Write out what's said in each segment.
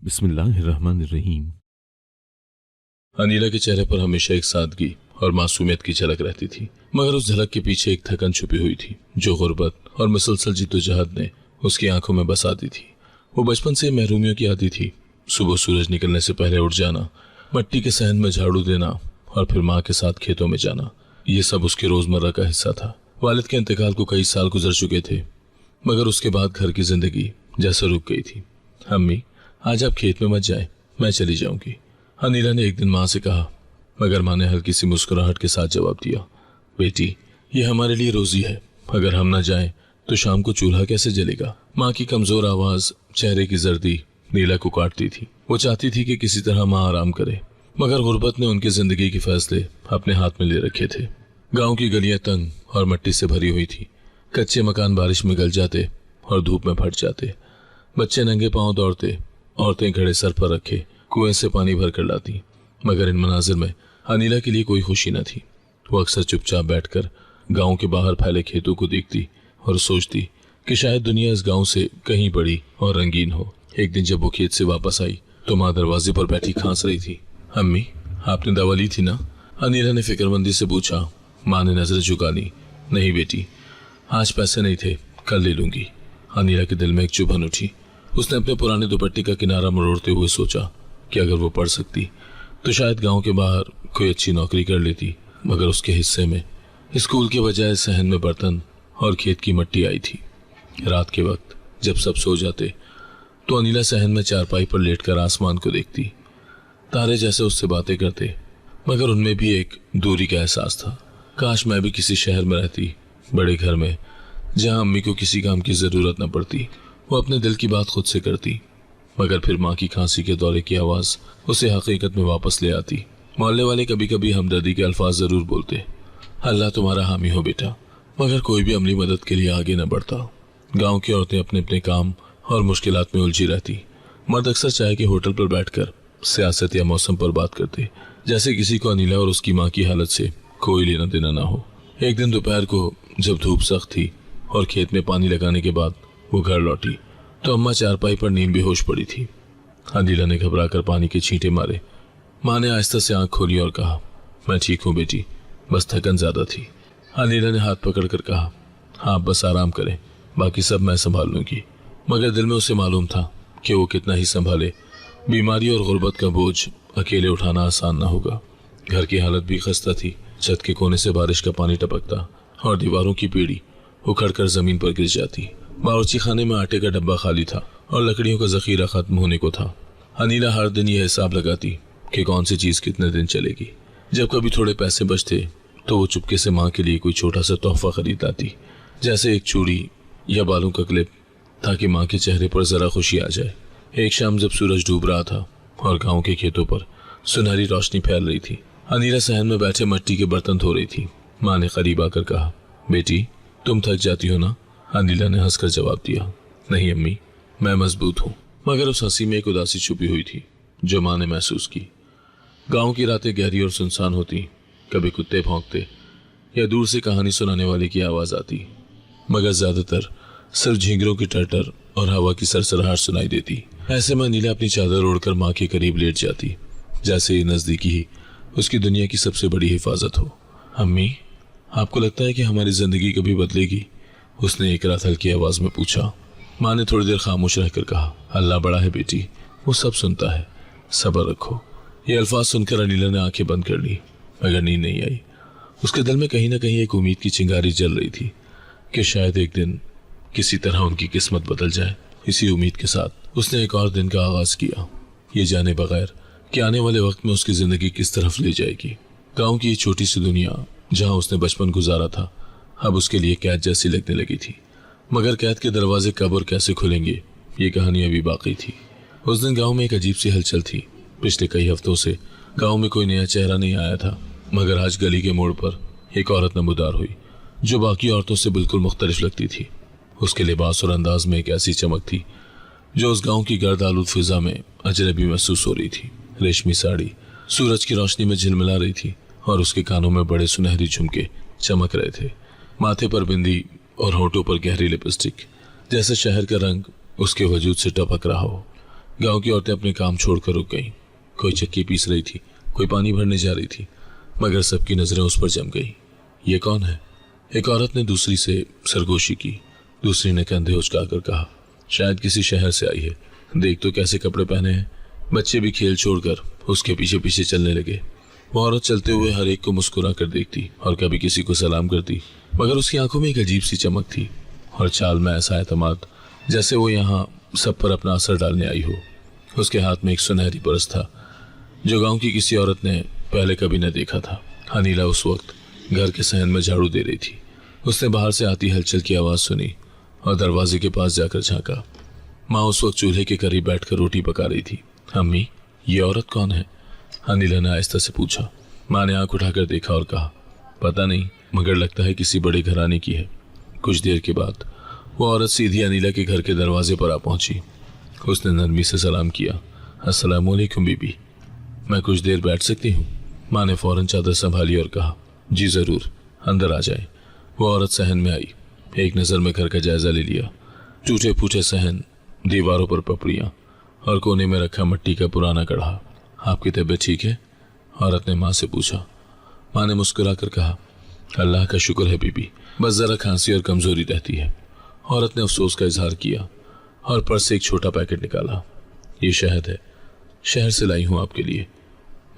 बिस्मिल्लाहिर्रहमानिर्रहीम। अनीला के चेहरे पर हमेशा एक सादगी और मासूमियत की झलक रहती थी, मगर उस झलक के पीछे एक थकन छुपी हुई थी जो गुर्बत और मुसलसल जिद्दोजहद ने उसकी आंखों में बसा दी थी। वो बचपन से महरूमियों की आदी थी। सुबह सूरज निकलने से पहले उठ जाना, मट्टी के सहन में झाड़ू देना और फिर माँ के साथ खेतों में जाना, ये सब उसके रोजमर्रा का हिस्सा था। वालिद के इंतकाल को कई साल गुजर चुके थे, मगर उसके बाद घर की जिंदगी जैसे रुक गई थी। अम्मी, आज आप खेत में मत जाए, मैं चली जाऊंगी, अनीला ने एक दिन माँ से कहा, मगर माँ ने हल्की सी मुस्कुराहट के साथ जवाब दिया, बेटी, ये हमारे लिए रोजी है, अगर हम ना जाएं तो शाम को चूल्हा कैसे जलेगा। माँ की कमजोर आवाज, चेहरे की जर्दी नीला को काटती थी। वो चाहती थी कि किसी तरह माँ आराम करे, मगर गुर्बत ने उनकी जिंदगी के फैसले अपने हाथ में ले रखे थे। गांव की गलियां तंग और मिट्टी से भरी हुई थी। कच्चे मकान बारिश में गल जाते और धूप में फट जाते। बच्चे नंगे पांव दौड़ते, औरतें घड़े सर पर रखे कुएं से पानी भर कर लाती, मगर इन मनाजिर में अनीला के लिए कोई खुशी न थी। वो अक्सर चुपचाप बैठकर गांव के बाहर फैले खेतों को देखती और सोचती कि शायद दुनिया इस गांव से कहीं बड़ी और रंगीन हो। एक दिन जब वो खेत से वापस आई तो माँ दरवाजे पर बैठी खांस रही थी। अम्मी, आपने दवा ली थी ना? अनीला ने फिक्रमंदी से पूछा। माँ ने नजर झुका ली। नहीं बेटी, आज पैसे नहीं थे, कल ले लूंगी। अनीला के दिल में एक चुभन उठी। उसने अपने पुराने दुपट्टे का किनारा मरोड़ते हुए सोचा कि अगर वो पढ़ सकती तो शायद गांव के बाहर कोई अच्छी नौकरी कर लेती, मगर उसके हिस्से में स्कूल के बजाय सहन में बर्तन और खेत की मिट्टी आई थी। रात के वक्त जब सब सो जाते तो अनीला सहन में चारपाई पर लेटकर आसमान को देखती। तारे जैसे उससे बातें करते, मगर उनमें भी एक दूरी का एहसास था। काश मैं भी किसी शहर में रहती, बड़े घर में, जहां अम्मी को किसी काम की जरूरत न पड़ती। वो अपने दिल की बात खुद से करती, मगर फिर माँ की खांसी के दौरे की आवाज उसे हकीकत में वापस ले आती। मोहल्ले वाले कभी कभी हमदर्दी के अल्फाज जरूर बोलते, अल्लाह तुम्हारा हामी हो बेटा, मगर कोई भी अमली मदद के लिए आगे न बढ़ता। गांव की औरतें अपने अपने काम और मुश्किलात में उलझी रहती। मर्द अक्सर चाय के होटल पर बैठकर सियासत या मौसम पर बात करते, जैसे किसी को अनीला और उसकी माँ की हालत से कोई लेना देना ना हो। एक दिन दोपहर को जब धूप सख्त थी और खेत में पानी लगाने के बाद वो घर लौटी तो अम्मा चारपाई पर नींद बेहोश पड़ी थी। अनीला ने घबराकर पानी के छींटे मारे। माँ ने आहिस्ता से आंख खोली और कहा, मैं ठीक हूँ बेटी, बस थकन ज्यादा थी। अनीला ने हाथ पकड़कर कहा, हाँ बस आराम करें, बाकी सब मैं संभाल लूंगी। मगर दिल में उसे मालूम था कि वो कितना ही संभाले, बीमारी और गुर्बत का बोझ अकेले उठाना आसान ना होगा। घर की हालत भी खस्ता थी। छत के कोने से बारिश का पानी टपकता और दीवारों की पीढ़ी उखड़कर जमीन पर गिर जाती। बावर्ची खाने में आटे का डब्बा खाली था और लकड़ियों का जखीरा खत्म होने को था। अनीला हर दिन यह हिसाब लगाती कि कौन सी चीज कितने दिन चलेगी। जब कभी थोड़े पैसे बचते तो वो चुपके से माँ के लिए कोई छोटा सा तोहफा खरीद लाती, जैसे एक चूड़ी या बालों का क्लिप, ताकि माँ के चेहरे पर जरा खुशी आ जाए। एक शाम जब सूरज डूब रहा था और गांव के खेतों पर सुनहरी रोशनी फैल रही थी, अनीला सहन में बैठे मिट्टी के बर्तन धो रही थी। माँ ने करीब आकर कहा, बेटी तुम थक जाती हो ना? अनीला ने हंसकर जवाब दिया, नहीं अम्मी, मैं मजबूत हूँ। मगर उस हंसी में एक उदासी छुपी हुई थी जो माँ ने महसूस की। गांव की रातें गहरी और सुनसान होती। कभी कुत्ते भौंकते या दूर से कहानी सुनाने वाले की आवाज आती, मगर ज्यादातर सिर्फ झींगरों की टटर और हवा की सरसराहट सुनाई देती। ऐसे में अनीला अपनी चादर ओढ़कर माँ के करीब लेट जाती, जैसे ये नजदीकी ही उसकी दुनिया की सबसे बड़ी हिफाजत हो। अम्मी, आपको लगता है कि हमारी जिंदगी कभी बदलेगी? उसने एक रात हल्की आवाज में पूछा। माँ ने थोड़ी देर खामोश रहकर कहा, अल्लाह बड़ा है बेटी, वो सब सुनता है, सब्र रखो। ये अल्फाज सुनकर अनीला ने आंखें बंद कर ली, मगर नींद नहीं आई। उसके दिल में कहीं ना कहीं एक उम्मीद की चिंगारी जल रही थी कि शायद एक दिन किसी तरह उनकी किस्मत बदल जाए। इसी उम्मीद के साथ उसने एक और दिन का आगाज किया, ये जाने बगैर कि आने वाले वक्त में उसकी जिंदगी किस तरफ ले जाएगी। गांव की ये छोटी सी दुनिया जहां उसने बचपन गुजारा था, अब उसके लिए कैद जैसी लगने लगी थी। मगर कैद के दरवाजे कब और कैसे खुलेंगे, ये कहानी अभी बाकी थी। उस दिन गांव में एक अजीब सी हलचल थी। पिछले कई हफ्तों से गांव में कोई नया चेहरा नहीं आया था, मगर आज गली के मोड़ पर एक औरत नमूदार हुई जो बाकी औरतों से बिल्कुल मुख्तलिफ लगती थी। उसके लिबास और अंदाज में एक ऐसी चमक थी जो उस गांव की गर्द आलूद फिजा में अजनबी महसूस हो रही थी। रेशमी साड़ी सूरज की रोशनी में झिलमिला रही थी और उसके कानों में बड़े सुनहरी झुमके चमक रहे थे। माथे पर बिंदी और होठों पर गहरी लिपस्टिक, जैसे शहर का रंग उसके वजूद से टपक रहा हो। गांव की औरतें अपने काम छोड़कर रुक गईं। कोई चक्की पीस रही थी, कोई पानी भरने जा रही थी, मगर सबकी नजरें उस पर जम गई। ये कौन है? एक औरत ने दूसरी से सरगोशी की। दूसरी ने कंधे उचकाकर कहा, शायद किसी शहर से आई है, देख तो कैसे कपड़े पहने हैं। बच्चे भी खेल छोड़कर उसके पीछे पीछे चलने लगे। वो औरत चलते हुए हर एक को मुस्कुरा कर देखती और कभी किसी को सलाम करती, मगर उसकी आंखों में एक अजीब सी चमक थी और चाल में ऐसा एतमाद जैसे वो यहाँ सब पर अपना असर डालने आई हो। उसके हाथ में एक सुनहरी परस था जो गांव की किसी औरत ने पहले कभी न देखा था। अनिला उस वक्त घर के सहन में झाड़ू दे रही थी। उसने बाहर से आती हलचल की आवाज सुनी और दरवाजे के पास जाकर झांका। माँ उस वक्त चूल्हे के करीब बैठकर रोटी पका रही थी। अम्मी, ये औरत कौन है? अनिला ने आहिस्ता से पूछा। माँ ने आंख उठाकर देखा और कहा, पता नहीं, मगर लगता है किसी बड़े घराने की है। कुछ देर के बाद वो औरत सीधी अनिला के घर के दरवाजे पर आ पहुंची। उसने नरमी से सलाम किया। अस्सलाम वालेकुम बीबी, मैं कुछ देर बैठ सकती हूँ? माँ ने फौरन चादर संभाली और कहा, जी जरूर, अंदर आ जाए। वो औरत सहन में आई। एक नज़र में घर का जायजा ले लिया। टूटे फूटे सहन, दीवारों पर पपड़ियाँ और कोने में रखा मिट्टी का पुराना कढ़ा। आपकी तबीयत ठीक है? औरत ने माँ से पूछा। माँ ने मुस्कुरा कर कहा, अल्लाह का शुक्र है बीबी, बस जरा खांसी और कमजोरी रहती है। औरत ने अफसोस का इजहार किया और पर्स से एक छोटा पैकेट निकाला। ये शहद है, शहर से लाई हूँ आपके लिए।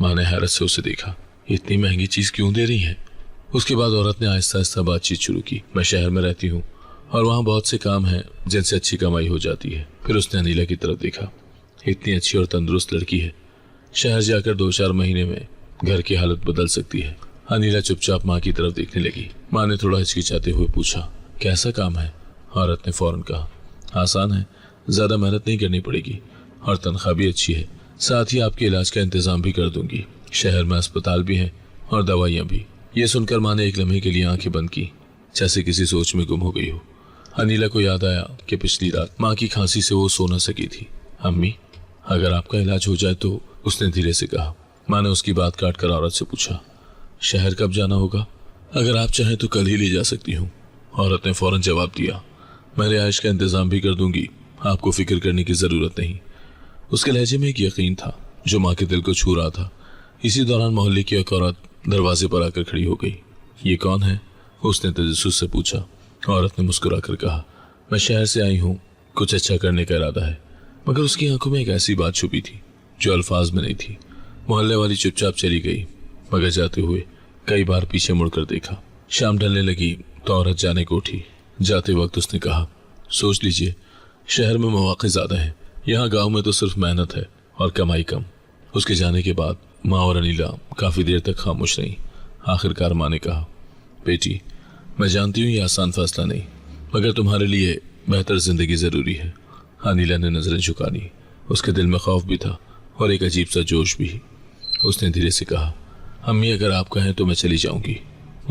माँ ने हैरत से उसे देखा। इतनी महंगी चीज क्यों दे रही है? उसके बाद औरत ने आहिस्ता आहिस्ता बातचीत शुरू की। मैं शहर में रहती हूँ और वहाँ बहुत से काम हैं जिनसे अच्छी कमाई हो जाती है। फिर उसने अनिला की तरफ देखा। इतनी अच्छी और तंदुरुस्त लड़की है, शहर जाकर 2-4 महीने में घर की हालत बदल सकती है। अनिला चुपचाप माँ की तरफ देखने लगी। माँ ने थोड़ा हिचकिचाते हुए पूछा, कैसा काम है? औरत ने फौरन कहा, आसान है, ज्यादा मेहनत नहीं करनी पड़ेगी और तनख्वाह भी अच्छी है। साथ ही आपके इलाज का इंतजाम भी कर दूंगी। शहर में अस्पताल भी हैं और दवाइयाँ भी। ये सुनकर माँ ने एक लम्हे के लिए आंखें बंद की, जैसे किसी सोच में गुम हो गई हो। अनिला को याद आया कि पिछली रात माँ की खांसी से वो सो न सकी थी। अम्मी, अगर आपका इलाज हो जाए तो, उसने धीरे से कहा। माँ ने उसकी बात काट कर औरत से पूछा, शहर कब जाना होगा? अगर आप चाहें तो कल ही ले जा सकती हूँ। औरत ने फौरन जवाब दिया, मैं रिहाइश का इंतजाम भी कर दूंगी, आपको फिक्र करने की जरूरत नहीं। उसके लहजे में एक यकीन था जो माँ के दिल को छू रहा था। इसी दौरान मोहल्ले की एक औरत दरवाजे पर आकर खड़ी हो गई। ये कौन है? उसने तजस्सुस से पूछा। औरत ने मुस्कुरा कर कहा, मैं शहर से आई हूँ, कुछ अच्छा करने का इरादा है। मगर उसकी आंखों में एक ऐसी बात छुपी थी जो अल्फाज में नहीं थी। मोहल्ले वाली चुपचाप चली गई, मगर जाते हुए कई बार पीछे मुड़कर देखा। शाम ढलने लगी तो औरत जाने को उठी। जाते वक्त उसने कहा, सोच लीजिए, शहर में मौके ज्यादा है, यहाँ गांव में तो सिर्फ मेहनत है और कमाई कम। उसके जाने के बाद माँ और अनिला काफी देर तक खामोश रही। आखिरकार माँ ने कहा, बेटी, मैं जानती हूँ ये आसान फैसला नहीं, मगर तुम्हारे लिए बेहतर जिंदगी जरूरी है। अनिला ने नजरें झुका ली। उसके दिल में खौफ भी था और एक अजीब सा जोश भी। उसने धीरे से कहा, अम्मी, अगर आप कहें तो मैं चली जाऊंगी।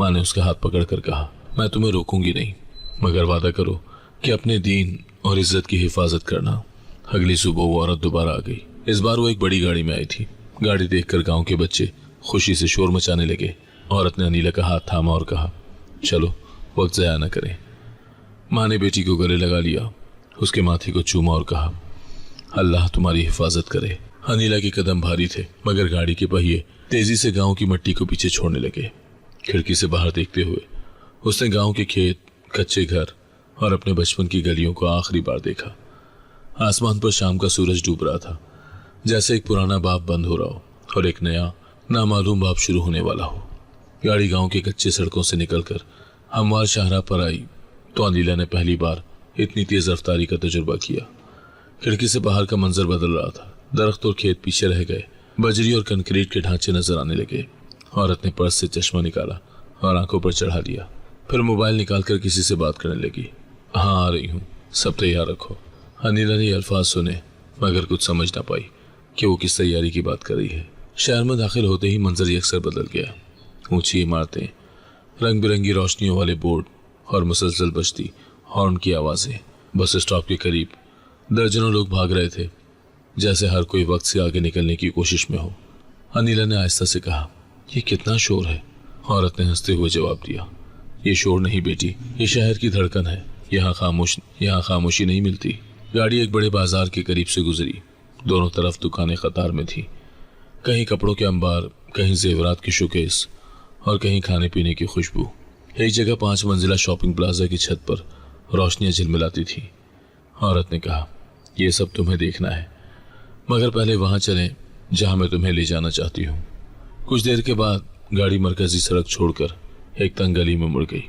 माँ ने उसका हाथ पकड़कर कहा, मैं तुम्हें रोकूंगी नहीं, मगर वादा करो कि अपने दीन और इज्जत की हिफाजत करना। अगली सुबह वो औरत दोबारा आ गई। इस बार वो एक बड़ी गाड़ी में आई थी। गाड़ी देखकर गांव के बच्चे खुशी से शोर मचाने लगे। औरत ने अनिला का हाथ थामा और कहा, चलो, वक्त ज़ाया न करें। माँ ने बेटी को गले लगा लिया, उसके माथे को चूमा और कहा, अल्लाह तुम्हारी हिफाजत करे। अनिला के कदम भारी थे, मगर गाड़ी के पहिए तेजी से गांव की मिट्टी को पीछे छोड़ने लगे। खिड़की से बाहर देखते हुए उसने गांव के खेत, कच्चे घर और अपने बचपन की गलियों को आखिरी बार देखा। आसमान पर शाम का सूरज डूब रहा था, जैसे एक पुराना बाप बंद हो रहा हो और एक नया नामालूम बाप शुरू होने वाला हो। गाड़ी गांव के कच्चे सड़कों से निकलकर हमवार शाहराह पर आई तो अनिला ने पहली बार इतनी तेज रफ्तारी का तजुर्बा किया। खिड़की से बाहर का मंजर बदल रहा था। दरख्त और खेत पीछे रह गए, बजरी और कंक्रीट के ढांचे नजर आने लगे। औरत ने पर्स से चश्मा निकाला और आंखों पर चढ़ा लिया। फिर मोबाइल निकालकर किसी से बात करने लगी। हाँ, आ रही हूँ, सब तैयार रखो। अनिला ने अल्फाज सुने मगर कुछ समझ ना पाई कि वो किस तैयारी की बात कर रही है। शहर में दाखिल होते ही मंजर यकसर बदल गया। ऊंची इमारतें, रंग बिरंगी रोशनियों वाले बोर्ड और मुसलसल बजती हॉर्न की आवाजें। बस स्टॉप के करीब दर्जनों लोग भाग रहे थे, जैसे हर कोई वक्त से आगे निकलने की कोशिश में हो। अनिला ने आहिस्ता से कहा, ये कितना शोर है? औरत ने हंसते हुए जवाब दिया, ये शोर नहीं बेटी, ये शहर की धड़कन है। यहाँ खामोशी नहीं मिलती। गाड़ी एक बड़े बाजार के करीब से गुजरी। दोनों तरफ दुकानें कतार में थी। कहीं कपड़ों के अंबार, कहीं जेवरात की शोकेस और कहीं खाने पीने की खुशबू। एक जगह 5 मंजिला शॉपिंग प्लाजा की छत पर रोशनियां झिलमिलाती थी। औरत ने कहा, यह सब तुम्हें देखना है, मगर पहले वहां चलें जहां मैं तुम्हें ले जाना चाहती हूँ। कुछ देर के बाद गाड़ी मरकजी सड़क छोड़कर एक तंग गली में मुड़ गई।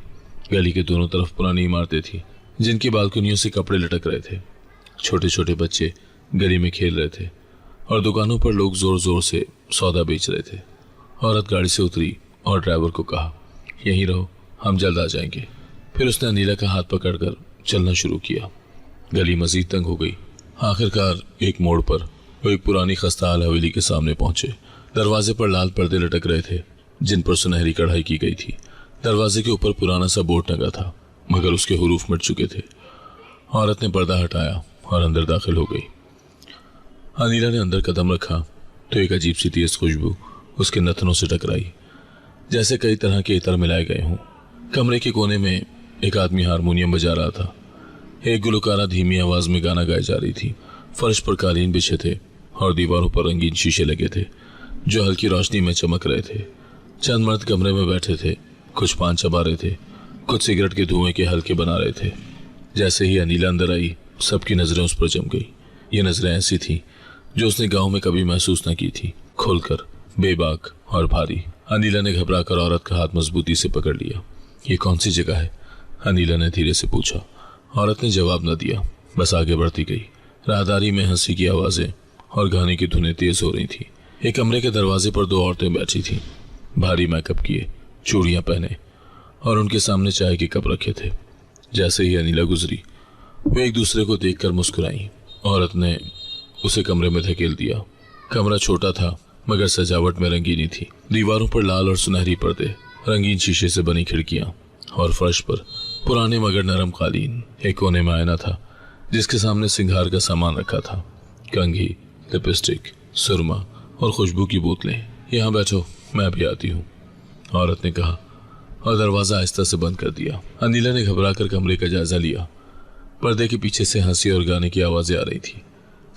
गली के दोनों तरफ पुरानी इमारतें थी जिनकी बालकनियों से कपड़े लटक रहे थे। छोटे छोटे बच्चे गली में खेल रहे थे और दुकानों पर लोग जोर जोर से सौदा बेच रहे थे। औरत गाड़ी से उतरी और ड्राइवर को कहा, यहीं रहो, हम जल्द आ जाएंगे। फिर उसने अनीला का हाथ पकड़कर चलना शुरू किया। गली मजीद तंग हो गई। आखिरकार एक मोड़ पर वो एक पुरानी खस्ताहाल हवेली के सामने पहुंचे। दरवाजे पर लाल पर्दे लटक रहे थे जिन पर सुनहरी कढ़ाई की गई थी। दरवाजे के ऊपर पुराना सा बोर्ड टंगा था, मगर उसके हुरूफ मिट चुके थे। औरत ने पर्दा हटाया और अंदर दाखिल हो गई। अनीला ने अंदर कदम रखा तो एक अजीब सी तेज खुशबू उसके नथनों से टकराई, जैसे कई तरह के इतर मिलाए गए हों। कमरे के कोने में एक आदमी हारमोनियम बजा रहा था। एक गुलकारा धीमी आवाज में गाना गाई जा रही थी। फर्श पर कालीन बिछे थे और दीवारों पर रंगीन शीशे लगे थे जो हल्की रोशनी में चमक रहे थे। चंद मर्द कमरे में बैठे थे, कुछ पान चबा रहे थे, कुछ सिगरेट के धुएं के हल्के बना रहे थे। जैसे ही अनीला अंदर आई, सबकी नजरें उस पर जम गई। ये नजरें ऐसी थीं जो उसने गांव में कभी महसूस न की थी, खुलकर, बेबाक और भारी। अनीला ने घबराकर औरत का हाथ मजबूती से पकड़ लिया। ये कौन सी जगह है? अनीला ने धीरे से पूछा। औरत ने जवाब न दिया, बस आगे बढ़ती गई। राहदारी में हंसी की आवाजें और गाने की धुनें तेज हो रही थी। एक कमरे के दरवाजे पर 2 औरतें बैठी थीं, भारी मेकअप किए, चूड़ियां पहने, और उनके सामने चाय के कप रखे थे। जैसे ही अनीला गुजरी, वे एक दूसरे को देखकर मुस्कुराई। औरत ने उसे कमरे में धकेल दिया। कमरा छोटा था मगर सजावट में रंगीनी थी। दीवारों पर लाल और सुनहरी पर्दे, रंगीन शीशे से बनी खिड़कियां और फर्श पर पुराने मगर नरम कालीन। एक कोने में आईना था जिसके सामने सिंगार का सामान रखा था, कंघी, लिपस्टिक, सुरमा और खुशबू की बोतलें। यहाँ बैठो, मैं भी आती हूँ, औरत ने कहा और दरवाजा आहिस्ता से बंद कर दिया। अनीला ने घबराकर कमरे का जायजा लिया। पर्दे के पीछे से हंसी और गाने की आवाजें आ रही थी,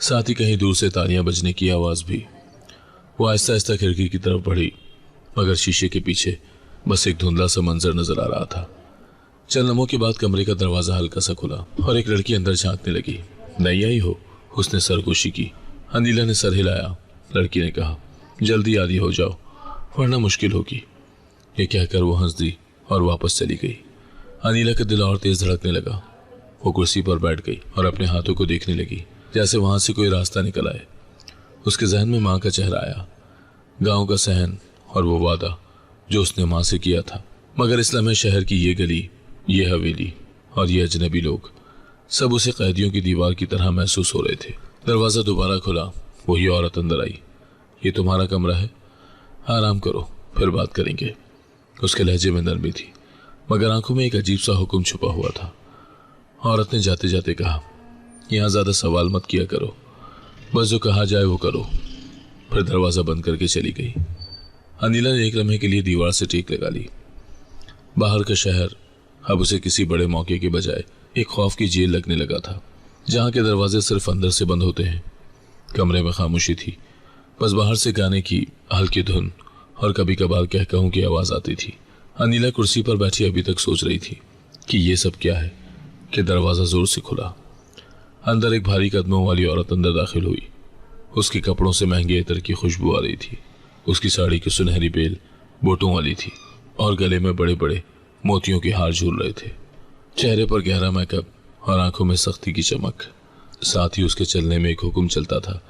साथ ही कहीं दूर से तालियां बजने की आवाज भी। वो आहिस्ता आहिस्ता खिड़की की तरफ बढ़ी, मगर शीशे के पीछे बस एक धुंधला सा मंजर नजर आ रहा था। चंद लम्हों के बाद कमरे का दरवाजा हल्का सा खुला और एक लड़की अंदर झांकने लगी। नहीं आई हो? उसने सरगोशी की। अनीला ने सर हिलाया। लड़की ने कहा, जल्दी आदि हो जाओ वरना मुश्किल होगी। ये कहकर वो हंस दी और वापस चली गई। अनीला का दिल और तेज धड़कने लगा। वो कुर्सी पर बैठ गई और अपने हाथों को देखने लगी, जैसे वहां से कोई रास्ता निकल आए। उसके जहन में माँ का चेहरा आया, गांव का सहन और वो वादा जो उसने माँ से किया था। मगर इस लम्हे शहर की ये गली, ये हवेली और ये अजनबी लोग सब उसे कैदियों की दीवार की तरह महसूस हो रहे थे। दरवाजा दोबारा खुला। वही औरत अंदर आई। ये तुम्हारा कमरा है, आराम करो, फिर बात करेंगे। उसके लहजे में नरमी थी, मगर आंखों में एक अजीब सा हुक्म छुपा हुआ था। औरत ने जाते जाते कहा, यहाँ ज्यादा सवाल मत किया करो, बस जो कहा जाए वो करो। फिर दरवाजा बंद करके चली गई। अनीला ने एक लम्हे के लिए दीवार से टेक लगा ली। बाहर का शहर अब उसे किसी बड़े मौके के बजाय एक खौफ की जेल लगने लगा था, जहाँ के दरवाजे सिर्फ अंदर से बंद होते हैं। कमरे में खामोशी थी, बस बाहर से गाने की हल्की धुन और कभी कभार कहकहों की आवाज आती थी। अनीला कुर्सी पर बैठी अभी तक सोच रही थी कि ये सब क्या है कि दरवाजा जोर से खुला। अंदर एक भारी कदमों वाली औरत अंदर दाखिल हुई। उसके कपड़ों से महंगे इत्र की खुशबू आ रही थी। उसकी साड़ी की सुनहरी बेल बोटों वाली थी और गले में बड़े बड़े मोतियों के हार झूल रहे थे। चेहरे पर गहरा मेकअप और आंखों में सख्ती की चमक। साथ ही उसके चलने में एक हुक्म चलता था,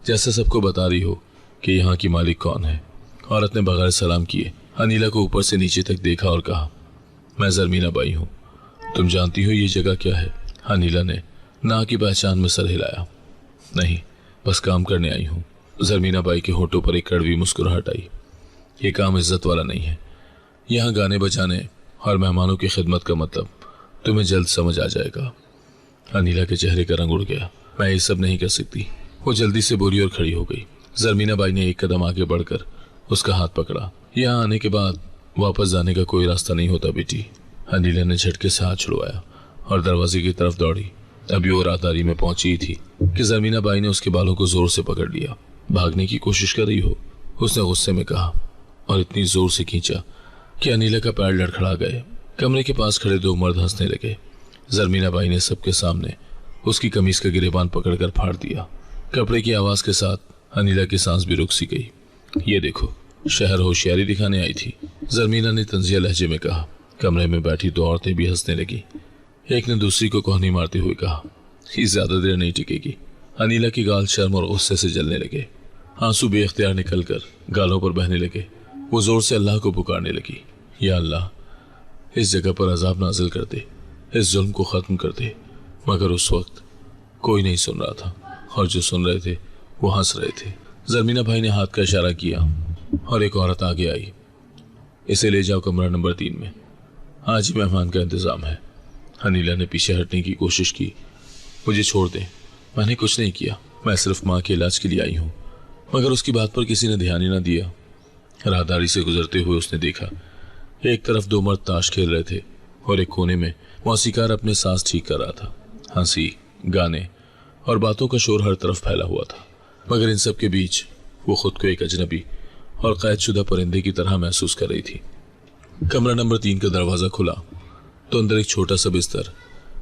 जैसे सबको बता रही हो कि यहाँ की मालिक कौन है। औरत ने बगैर सलाम किए अनीला को ऊपर से नीचे तक देखा और कहा, मैं जरमीना बाई हूँ, तुम जानती हो ये जगह क्या है? अनीला ने ना की पहचान में सर हिलाया। नहीं, बस काम करने आई हूँ। जरमीना बाई के होठों पर एक कड़वी मुस्कुराहट आई। ये काम इज्जत वाला नहीं है। यहाँ गाने बजाने और मेहमानों की खिदमत का मतलब तुम्हें जल्द समझ आ जाएगा। अनीला के चेहरे का रंग उड़ गया। मैं ये सब नहीं कर सकती। वो जल्दी से बोली और खड़ी हो गई। जरमीना बाई ने एक कदम आगे बढ़कर उसका हाथ पकड़ा। यहाँ आने के बाद वापस जाने का कोई रास्ता नहीं होता बेटी। अनीला ने झटके से हाथ छुड़वाया और दरवाजे की तरफ दौड़ी। अभी वो राहदारी में पहुंची ही थी कि जमीना बाई ने उसके बालों को जोर से पकड़ लिया। भागने की कोशिश कर रही हो, उसने गुस्से में कहा और इतनी जोर से खींचा कि अनिला का पैर लड़खड़ा गए। कमरे के पास खड़े दो मर्द हंसने लगे। जमीना बाई ने सबके सामने उसकी कमीज का गिरेबान पकड़कर फाड़ दिया। कपड़े की आवाज के साथ अनिला की सांस भी रुक सी गई। ये देखो, शहर होशियारी दिखाने आई थी, जमीना ने तंजिया लहजे में कहा। कमरे में बैठी दो औरतें भी हंसने लगी। एक ने दूसरी को कोहनी मारते हुए कहा, ये ज्यादा देर नहीं टिकेगी। अनिला की गाल शर्म और गुस्से से जलने लगे। आंसू बेख्तियार निकलकर गालों पर बहने लगे। वो जोर से अल्लाह को पुकारने लगी, या अल्लाह, इस जगह पर अजाब नाजिल कर दे, इस जुल्म को खत्म कर दे। मगर उस वक्त कोई नहीं सुन रहा था और जो सुन रहे थे वो हंस रहे थे। जमीना भाई ने हाथ का इशारा किया और एक औरत आगे आई। इसे ले जाओ कमरा नंबर 3 में, आज ही मेहमान का इंतजाम है। अनिला ने पीछे हटने की कोशिश की। मुझे छोड़ दें, मैंने कुछ नहीं किया, मैं सिर्फ माँ के इलाज के लिए आई हूँ। मगर उसकी बात पर किसी ने ध्यान ही ना दिया। राहदारी से गुजरते हुए उसने देखा एक तरफ दो मर्द ताश खेल रहे थे और एक कोने में मौसीकार अपने सांस ठीक कर रहा था। हंसी, गाने और बातों का शोर हर तरफ फैला हुआ था। मगर इन सब के बीच वो खुद को एक अजनबी और कैदशुदा परिंदे की तरह महसूस कर रही थी। कमरा नंबर 3 का दरवाजा खुला तो अंदर एक छोटा सा बिस्तर,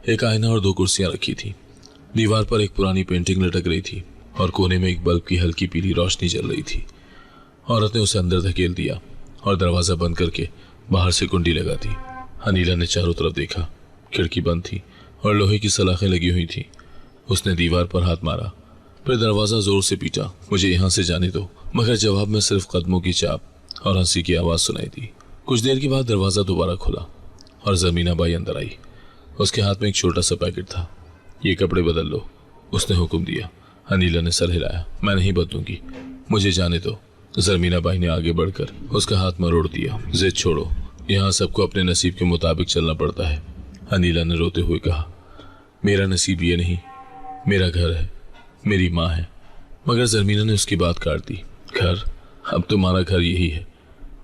एक आईना और 2 कुर्सियां रखी थी। दीवार पर एक पुरानी पेंटिंग लटक रही थी और कोने में एक बल्ब की हल्की पीली रोशनी जल रही थी। औरत ने उसे अंदर धकेल दिया और दरवाजा बंद करके बाहर से कुंडी लगा दी। अनिला ने चारों तरफ देखा। खिड़की बंद थी और लोहे की सलाखें लगी हुई थी। उसने दीवार पर हाथ मारा, फिर दरवाजा जोर से पीटा, मुझे यहाँ से जाने दो। मगर जवाब में सिर्फ कदमों की चाप और हंसी की आवाज सुनाई दी। कुछ देर के बाद दरवाजा दोबारा खुला और जमीना बाई अंदर आई। उसके हाथ में एक छोटा सा पैकेट था। ये कपड़े बदल लो, उसने हुक्म दिया। अनिला ने सर हिलाया, मैं नहीं बदलूंगी, मुझे जाने दो। जमीना बाई ने आगे बढ़कर उसका हाथ मरोड़ दिया। जिद छोड़ो, यहाँ सबको अपने नसीब के मुताबिक चलना पड़ता है। अनिला ने रोते हुए कहा, मेरा नसीब ये नहीं, मेरा घर है, मेरी माँ है। मगर जमीना ने उसकी बात काट दी। घर? अब तुम्हारा घर यही है।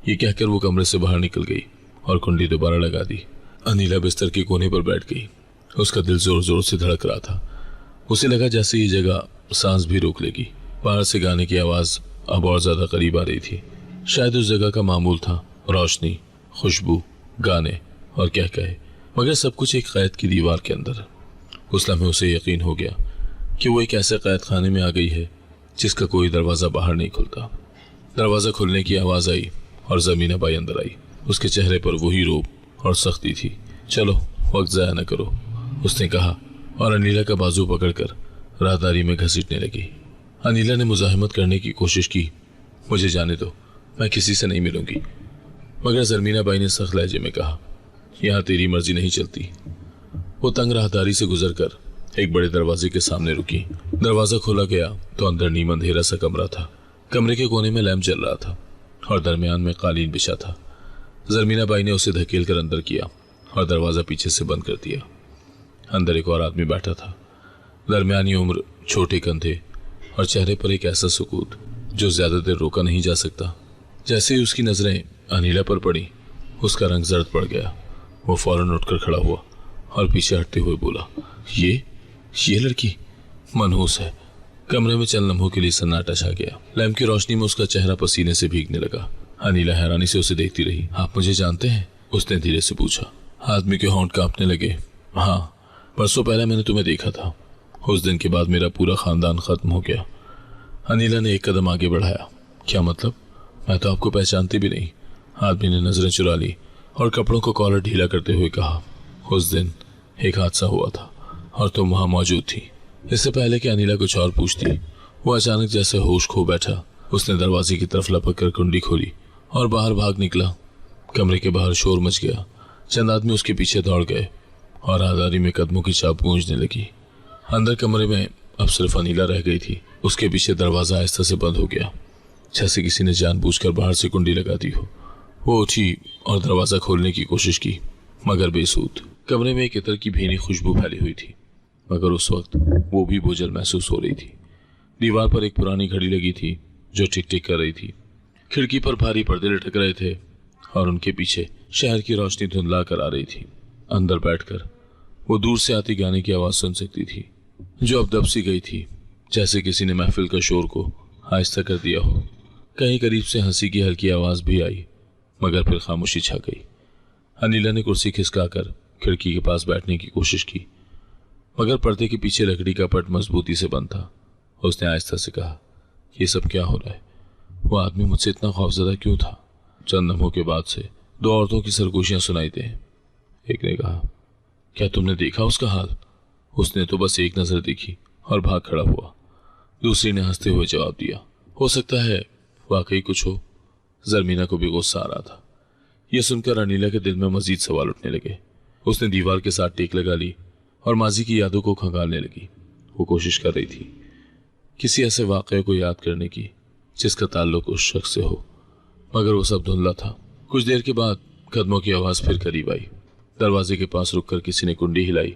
ये कहकर वो कमरे से बाहर निकल गई और कुंडी दोबारा लगा दी। अनिला बिस्तर के कोने पर बैठ गई। उसका दिल जोर जोर से धड़क रहा था। उसे लगा जैसे ये जगह सांस भी रोक लेगी। बाहर से गाने की आवाज अब और ज्यादा करीब आ रही थी। शायद उस जगह का मामूल था, रोशनी, खुशबू, गाने और क्या कहे, मगर सब कुछ एक कैद की दीवार के अंदर। उस लम्हे उसे यकीन हो गया कि वो एक ऐसे कैद खाने में आ गई है जिसका कोई दरवाजा बाहर नहीं खुलता। दरवाजा खुलने की आवाज आई और जमीना बाई अंदर आई। उसके चेहरे पर वही रोब और सख्ती थी। चलो, वक्त जाया न करो, उसने कहा और अनिला का बाजू पकड़कर राहदारी में घसीटने लगी। अनिला ने मुजाहिमत करने की कोशिश की, मुझे जाने दो, मैं किसी से नहीं मिलूंगी। मगर जमीना बाई ने सख्त लहजे में कहा, यहाँ तेरी मर्जी नहीं चलती। वो तंग राहदारी से गुजरकर एक बड़े दरवाजे के सामने रुकी। दरवाजा खोला गया तो अंदर नीम अंधेरा सा कमरा था। कमरे के कोने में लैंप जल रहा था और दरमियान में कालीन बिछा था। जमीना बाई ने उसे धकेल कर अंदर किया और दरवाजा पीछे से बंद कर दिया। अंदर एक और आदमी बैठा था, दरमियानी उम्र, छोटे कंधे और चेहरे पर एक ऐसा सुकूत जो ज्यादा देर रोका नहीं जा सकता। जैसे ही उसकी नजरें अनिला पर पड़ी, उसका रंग जर्द पड़ गया। वो फौरन उठकर खड़ा हुआ और पीछे हटते हुए बोला, ये लड़की मनहूस है। कमरे में चंद लम्हों के लिए सन्नाटा छा गया। लैंप की रोशनी में उसका चेहरा पसीने से भीगने लगा। अनिला हैरानी से उसे देखती रही। आप मुझे जानते हैं? उसने धीरे से पूछा। आदमी के होंठ कांपने लगे। हाँ, परसों पहले मैंने तुम्हें देखा था। उस दिन के बाद मेरा पूरा खानदान खत्म हो गया। अनिला ने एक कदम आगे बढ़ाया। क्या मतलब? मैं तो आपको पहचानती भी नहीं। आदमी ने नजरें चुरा ली और कपड़ों को कॉलर ढीला करते हुए कहा, उस दिन एक हादसा हुआ था और तुम वहां मौजूद थी। इससे पहले कि अनिला कुछ और पूछती, वो अचानक जैसे होश खो बैठा। उसने दरवाजे की तरफ लपक कर कुंडी खोली और बाहर भाग निकला। कमरे के बाहर शोर मच गया। चंद आदमी उसके पीछे दौड़ गए और राहदारी में कदमों की चाप गूंजने लगी। अंदर कमरे में अब सिर्फ अनिला रह गई थी। उसके पीछे दरवाजा आहिस्ता से बंद हो गया, जैसे किसी ने जानबूझकर बाहर से कुंडी लगा दी हो। वो उठी और दरवाजा खोलने की कोशिश की, मगर बेसूद। कमरे में एक इत्र की भीनी खुशबू फैली हुई थी, मगर उस वक्त वो भी बोझल महसूस हो रही थी। दीवार पर एक पुरानी घड़ी लगी थी जो टिक टिक कर रही थी। खिड़की पर भारी पर्दे लटक रहे थे और उनके पीछे शहर की रोशनी धुंधला कर आ रही थी। अंदर बैठकर वो दूर से आती गाने की आवाज सुन सकती थी, जो अब दब सी गई थी, जैसे किसी ने महफिल का शोर को आहिस्ता कर दिया हो। कहीं करीब से हंसी की हल्की आवाज भी आई, मगर फिर खामोशी छा गई। अनिला ने कुर्सी खिसकाकर खिड़की के पास बैठने की कोशिश की, मगर पर्दे के पीछे लकड़ी का पट मजबूती से बंद था। उसने आहिस्ता से कहा, ये सब क्या हो रहा है? वो आदमी मुझसे इतना खौफजदा क्यों था? चंद लम्हों के बाद से दो औरतों की सरगोशियां सुनाई दें। एक ने कहा, क्या तुमने देखा उसका हाल? उसने तो बस एक नजर देखी और भाग खड़ा हुआ। दूसरी ने हंसते हुए जवाब दिया, हो सकता है वाकई कुछ हो। जरमीना को भी गुस्सा आ रहा था। यह सुनकर अनिला के दिल में मजीद सवाल उठने लगे। उसने दीवार के साथ टेक लगा ली और माजी की यादों को खंगालने लगी। वो कोशिश कर रही थी किसी ऐसे वाकये को याद करने की जिसका ताल्लुक उस शख्स से हो, मगर वो सब धुंधला था। कुछ देर के बाद कदमों की आवाज फिर करीब आई। दरवाजे के पास रुककर किसी ने कुंडी हिलाई,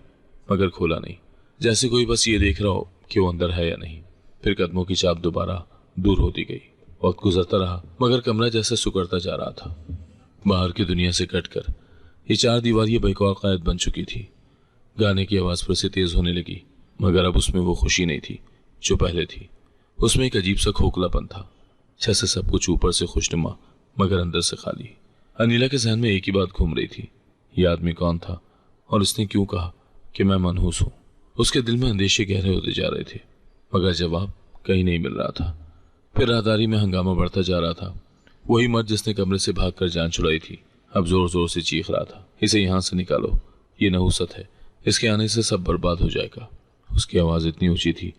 मगर खोला नहीं, जैसे कोई बस ये देख रहा हो कि वो अंदर है या नहीं। फिर कदमों की चाप दोबारा दूर होती गई। वक्त गुजरता रहा, मगर कमरा जैसे सुकड़ता जा रहा था। बाहर की दुनिया से कटकर ये चार दीवारी बकौल कैद बन चुकी थी। गाने की आवाज फिर से तेज होने लगी, मगर अब उसमें वो खुशी नहीं थी जो पहले थी। उसमें एक अजीब सा खोखलापन था, जैसे सब कुछ ऊपर से खुशनुमा मगर अंदर से खाली। अनिला के जहन में एक ही बात घूम रही थी, यह आदमी कौन था और इसने क्यों कहा कि मैं मनहूस हूं? उसके दिल में अंदेशे गहरे होते जा रहे थे, मगर जवाब कहीं नहीं मिल रहा था। फिर राहदारी में हंगामा बढ़ता जा रहा था। वही मर्द जिसने कमरे से भागकर जान छुड़ाई थी अब जोर जोर से चीख रहा था, इसे यहां से निकालो, ये नहुसत है, इसके आने से सब बर्बाद हो जाएगा। उसकी आवाज इतनी ऊंची थी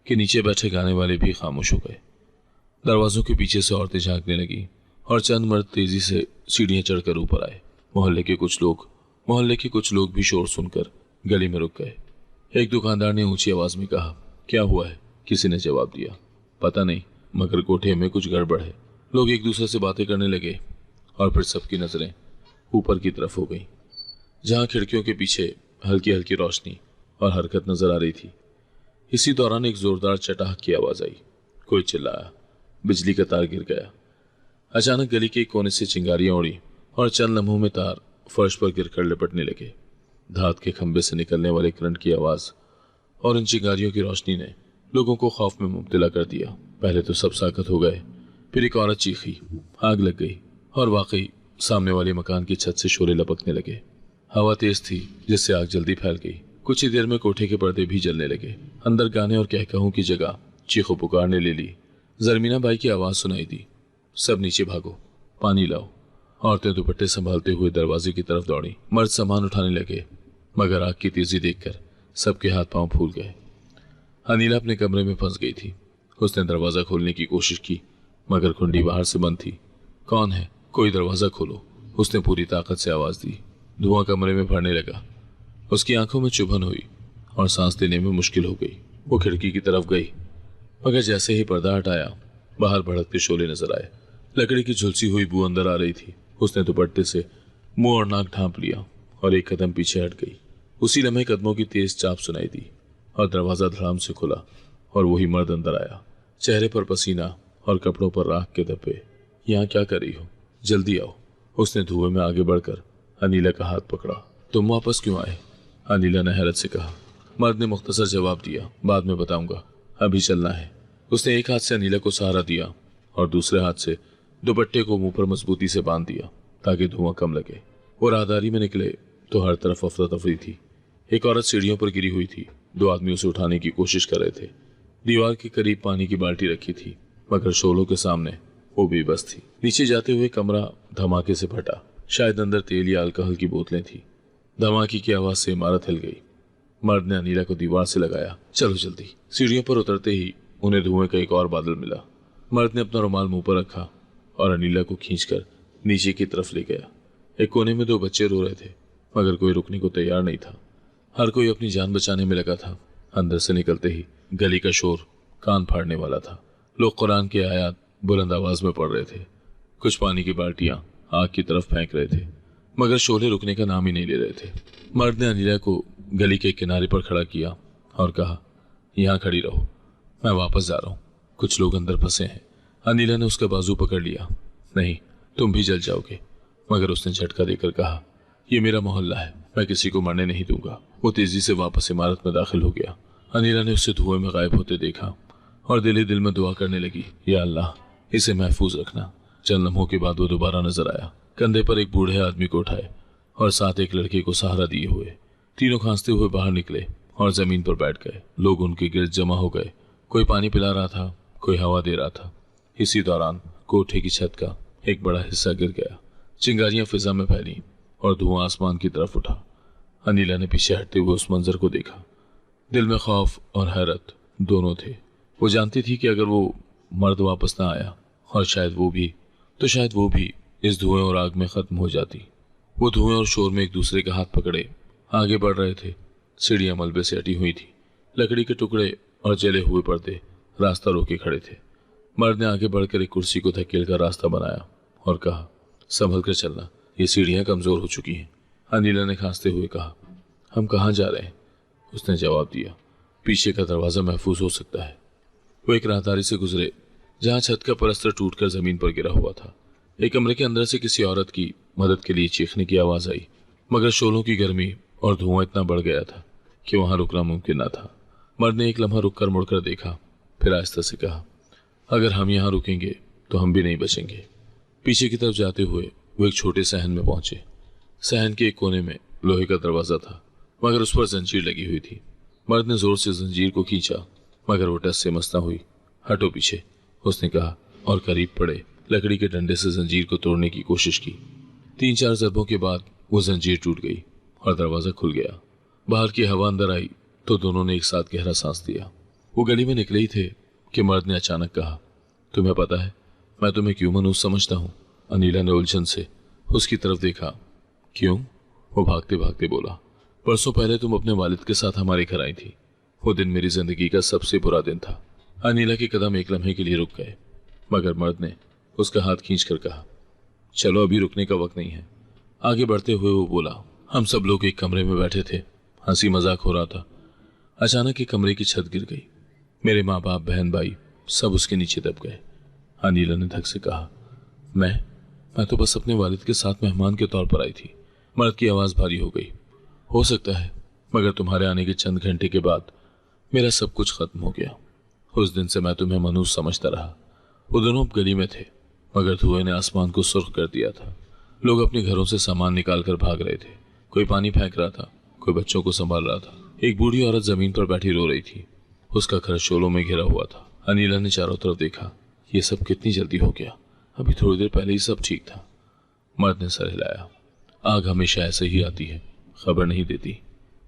कि नीचे बैठे गाने वाले भी खामोश हो गए। दरवाजों के पीछे से औरतें झांकने लगी और चंद मर्द तेजी से सीढ़ियां चढ़कर ऊपर आए। मोहल्ले के कुछ लोग भी शोर सुनकर गली में रुक गए। एक दुकानदार ने ऊंची आवाज में कहा, क्या हुआ है? किसी ने जवाब दिया, पता नहीं, मगर कोठे में कुछ गड़बड़ है। लोग एक दूसरे से बातें करने लगे और फिर सबकी नजरें ऊपर की तरफ हो गई, जहां खिड़कियों के पीछे हल्की हल्की रोशनी और हरकत नजर आ रही थी। इसी दौरान एक जोरदार चटाक की आवाज आई। कोई चिल्लाया, बिजली का तार गिर गया। अचानक गली के एक कोने से चिंगारियां उड़ी और चंद लम्हों में तार फर्श पर गिरकर लिपटने लगे। धात के खंभे से निकलने वाले करंट की आवाज और इन चिंगारियों की रोशनी ने लोगों को खौफ में मुब्तला कर दिया। पहले तो सब साकत हो गए, फिर एक औरत चीखी, आग लग गई और वाकई सामने वाले मकान की छत से शोले लपकने लगे। हवा तेज थी जिससे आग जल्दी फैल गई। कुछ ही देर में कोठे के पर्दे भी जलने लगे। अंदर गाने और कहकहों की जगह चीखों पुकारने ले ली। जरमीना बाई की आवाज सुनाई दी, सब नीचे भागो, पानी लाओ। औरतें दुपट्टे संभालते हुए दरवाजे की तरफ दौड़ी। मर्द सामान उठाने लगे, मगर आग की तेजी देखकर सबके हाथ पांव फूल गए। अनिला अपने कमरे में फंस गई थी। उसने दरवाजा खोलने की कोशिश की, मगर कुंडी बाहर से बंद थी। कौन है? कोई दरवाजा खोलो, उसने पूरी ताकत से आवाज दी। धुआं कमरे में भरने लगा। उसकी आंखों में चुभन हुई और सांस लेने में मुश्किल हो गई। वो खिड़की की तरफ गई, मगर जैसे ही पर्दा हटाया बाहर भड़कते शोले नजर आए। लकड़ी की झुलसी हुई बू अंदर आ रही थी। उसने दुपट्टे से मुंह और नाक ढांप लिया और एक कदम पीछे हट गई। उसी लम्हे कदमों की तेज चाप सुनाई दी और दरवाजा धड़ाम से खुला और वही मर्द अंदर आया, चेहरे पर पसीना और कपड़ों पर राख के धब्बे। यहाँ क्या कर रही हो? जल्दी आओ। उसने धुएं में आगे बढ़कर अनिला का हाथ पकड़ा। तुम वापस क्यों आए? अनिला ने हैरत से कहा। मर्द ने मुख्तसर जवाब दिया, बाद में बताऊंगा, अभी चलना है। उसने एक हाथ से अनिला को सहारा दिया और दूसरे हाथ से दुपट्टे को मुंह पर मजबूती से बांध दिया ताकि धुआं कम लगे। वो राहदारी में निकले तो हर तरफ अफरा तफरी थी। एक औरत सीढ़ियों पर गिरी हुई थी। दो आदमी उसे उठाने की कोशिश कर रहे थे। दीवार के करीब पानी की बाल्टी रखी थी, मगर शोलों के सामने वो भी बस थी। नीचे जाते हुए कमरा धमाके से फटा। शायद अंदर तेल या अल्कोहल की बोतलें थी। धमाके की आवाज से इमारत हिल गई। मर्द ने अनिला को दीवार से लगाया, चलो जल्दी। सीढ़ियों पर उतरते ही उन्हें धुएं का एक और बादल मिला। मर्द ने अपना रुमाल मुंह पर रखा और अनिला को खींचकर नीचे की तरफ ले गया। एक कोने में दो बच्चे रो रहे थे, मगर कोई रुकने को तैयार नहीं था। हर कोई अपनी जान बचाने में लगा था। अंदर से निकलते ही गली का शोर कान फाड़ने वाला था। लोग कुरान के आयत बुलंद आवाज में पढ़ रहे थे। कुछ पानी की बाल्टियां आग की तरफ फेंक रहे थे, मगर शोले रुकने का नाम ही नहीं ले रहे थे। मर्द ने अनिला को गली के किनारे पर खड़ा किया और कहा, यहाँ खड़ी रहो, मैं वापस जा रहा हूँ, कुछ लोग अंदर फंसे हैं। अनिला ने उसका बाजू पकड़ लिया। नहीं, तुम भी जल जाओगे। मगर उसने झटका देकर कहा, यह मेरा मोहल्ला है, मैं किसी को मरने नहीं दूंगा। वो तेजी से वापस इमारत में दाखिल हो गया। अनीला ने उसे धुएं में गायब होते देखा और दिल ही दिल में दुआ करने लगी, या अल्लाह इसे महफूज रखना। चंद लम्हों के बाद वो दोबारा नजर आया, कंधे पर एक बूढ़े आदमी को उठाए और साथ एक लड़के को सहारा दिए हुए। तीनों खांसते हुए बाहर निकले और जमीन पर बैठ गए। लोग उनके गिर्द जमा हो गए। कोई पानी पिला रहा था, कोई हवा दे रहा था। इसी दौरान कोठे की छत का एक बड़ा हिस्सा गिर गया। चिंगारियां फिजा में फैली और धुआं आसमान की तरफ उठा। अनीला ने पीछे हटते हुए उस मंजर को देखा। दिल में खौफ और हैरत दोनों थे। वो जानती थी कि अगर वो मर्द वापस ना आया और शायद वो भी इस धुएं और आग में खत्म हो जाती। वो धुएं और शोर में एक दूसरे का हाथ पकड़े आगे बढ़ रहे थे। सीढ़ियां मलबे से अटी हुई थी। लकड़ी के टुकड़े और जले हुए पर्दे रास्ता रोके खड़े थे। मर्द ने आगे बढ़कर एक कुर्सी को धकेल कर रास्ता बनाया और कहा, संभल कर चलना, ये सीढ़ियां कमजोर हो चुकी हैं। अनीला ने खांसते हुए कहा, हम कहाँ जा रहे हैं? उसने जवाब दिया, पीछे का दरवाजा महफूज हो सकता है। वो एक राहदारी से गुजरे जहां छत का पलस्तर टूटकर जमीन पर गिरा हुआ था। एक कमरे के अंदर से किसी औरत की मदद के लिए चीखने की आवाज आई, मगर शोलों की गर्मी और धुआं इतना बढ़ गया था कि वहां रुकना मुमकिन न था। मर्द ने एक लम्हा रुककर मुड़कर देखा, फिर आहिस्ता से कहा, अगर हम यहाँ रुकेंगे तो हम भी नहीं बचेंगे। पीछे की तरफ जाते हुए वो एक छोटे सहन में पहुंचे। सहन के एक कोने में लोहे का दरवाजा था, मगर उस पर जंजीर लगी हुई थी। मर्द ने जोर से जंजीर को खींचा, मगर वो टस से मस न हुई। हटो पीछे, उसने कहा और करीब पड़े लकड़ी के डंडे से जंजीर को तोड़ने की कोशिश की। 3-4 ज़रबों के बाद वो जंजीर टूट गई और दरवाजा खुल गया। बाहर की हवा अंदर आई तो दोनों ने एक साथ गहरा सांस लिया। वो गली में निकले ही थे कि मर्द ने अचानक कहा, तुम्हें पता है मैं तुम्हें क्यों मनहूस समझता हूँ? अनीला ने उलझन से उसकी तरफ देखा। क्यों? वो भागते भागते बोला, परसों पहले तुम अपने वालिद के साथ हमारे घर आई थी। वो दिन मेरी जिंदगी का सबसे बुरा दिन था। अनीला के कदम एक लम्हे के लिए रुक गए, मगर मर्द ने उसका हाथ खींचकर कहा, चलो अभी रुकने का वक्त नहीं है। आगे बढ़ते हुए वो बोला, हम सब लोग एक कमरे में बैठे थे, हंसी मजाक हो रहा था। अचानक एक कमरे की छत गिर गई। मेरे माँ बाप, बहन भाई सब उसके नीचे दब गए। अनीला ने धक से कहा, मैं तो बस अपने वालिद के साथ मेहमान के तौर पर आई थी। मर्द की आवाज भारी हो गई। हो सकता है, मगर तुम्हारे आने के चंद घंटे के बाद मेरा सब कुछ खत्म हो गया। उस दिन से मैं तुम्हें मनहूस समझता रहा। वो दोनों अब गली में थे, मगर धुएं ने आसमान को सुर्ख कर दिया था। लोग अपने घरों से सामान निकाल कर भाग रहे थे। कोई पानी फेंक रहा था, कोई बच्चों को संभाल रहा था। एक बूढ़ी औरत जमीन पर बैठी रो रही थी। उसका घर शोलों में घिरा हुआ था। अनीला ने चारों तरफ देखा। ये सब कितनी जल्दी हो गया? अभी थोड़ी देर पहले ही सब ठीक था। मर्द ने सर हिलाया। आग हमेशा ऐसे ही आती है, खबर नहीं देती।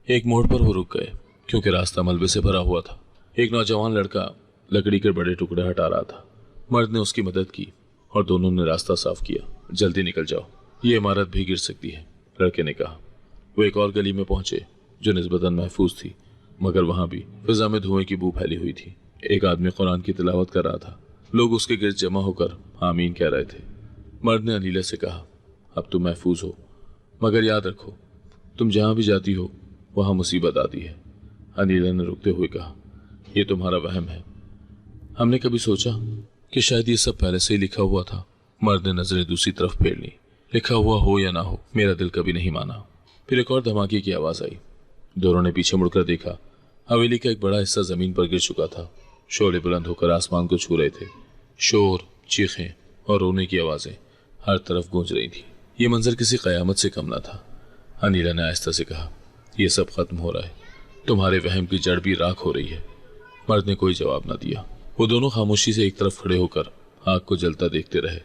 एक मोड़ पर वो रुक गए क्योंकि रास्ता मलबे से भरा हुआ था। एक नौजवान लड़का लकड़ी के बड़े टुकड़े हटा रहा था। मर्द ने उसकी मदद की और दोनों ने रास्ता साफ किया। जल्दी निकल जाओ, ये इमारत भी गिर सकती है, लड़के ने कहा। वो एक और गली में पहुंचे जो निस्बतन महफूज थी, मगर वहां भी फिजा में धुएं की बू फैली हुई थी। एक आदमी कुरान की तिलावत कर रहा था। लोग उसके गिर्द जमा होकर आमीन कह रहे थे। मर्द ने अनीला से कहा, अब तुम महफूज हो, मगर याद रखो तुम जहां भी जाती हो वहां मुसीबत आती है। अनीला ने रुकते हुए कहा, यह तुम्हारा वहम है। हमने कभी सोचा कि शायद ये सब पहले से ही लिखा हुआ था? मर्द ने नजरें दूसरी तरफ फेर ली। लिखा हुआ हो या ना हो, मेरा दिल कभी नहीं माना। फिर एक और धमाके की आवाज आई। दोनों ने पीछे मुड़कर देखा। हवेली का एक बड़ा हिस्सा जमीन पर गिर चुका था। शोले बुलंद होकर आसमान को छू रहे थे। शोर, चीखें और रोने की आवाजें हर तरफ गूंज रही थी। ये मंजर किसी कयामत से कम न था। अनीला ने आहिस्ता से कहा, यह सब खत्म हो रहा है, तुम्हारे वहम की जड़ भी राख हो रही है। मर्द ने कोई जवाब न दिया। वो दोनों खामोशी से एक तरफ खड़े होकर आग को जलता देखते रहे